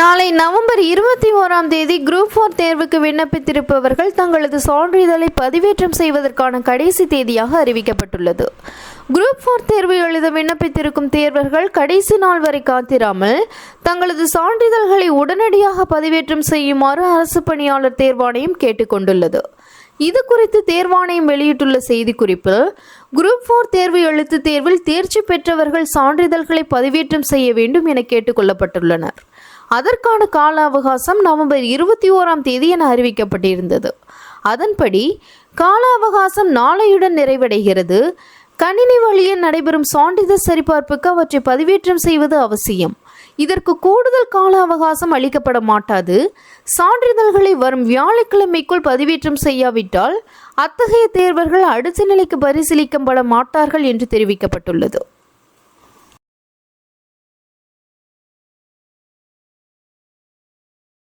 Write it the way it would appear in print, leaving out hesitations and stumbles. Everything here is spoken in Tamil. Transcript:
நாளை நவம்பர் 21ஆம் தேதி குரூப் 4 தேர்வுக்கு விண்ணப்பித்திருப்பவர்கள் தங்களது சான்றிதழை பதிவேற்றம் செய்வதற்கான கடைசி தேதியாக அறிவிக்கப்பட்டுள்ளது. குரூப் 4 தேர்வு எழுத விண்ணப்பித்திருக்கும் தேர்வர்கள் கடைசி நாள் வரை காத்திராமல் தங்களது சான்றிதழ்களை உடனடியாக பதிவேற்றம் செய்யுமாறு அரசு பணியாளர் தேர்வாணையம் கேட்டுக்கொண்டுள்ளது. இது குறித்து தேர்வாணையம் வெளியிட்டுள்ள செய்திக்குறிப்பில், குரூப் 4 தேர்வு எழுத்து தேர்வில் தேர்ச்சி பெற்றவர்கள் சான்றிதழ்களை பதிவேற்றம் செய்ய வேண்டும் என கேட்டுக்கொள்ளப்பட்டுள்ளனர். அதற்கான கால அவகாசம் நவம்பர் 21ஆம் தேதி என அறிவிக்கப்பட்டிருந்தது. அதன்படி கால அவகாசம் நாளையுடன் நிறைவடைகிறது. கணினி வழியில் நடைபெறும் சான்றிதழ் சரிபார்ப்புக்கு அவற்றை பதிவேற்றம் செய்வது அவசியம். இதற்கு கூடுதல் கால அவகாசம் அளிக்கப்பட மாட்டாது. சான்றிதழ்களை வரும் வியாழக்கிழமைக்குள் பதிவேற்றம் செய்யாவிட்டால் அத்தகைய தேர்வர்கள் அடுத்த நிலைக்கு பரிசீலிக்கப்பட மாட்டார்கள் என்று தெரிவிக்கப்பட்டுள்ளது.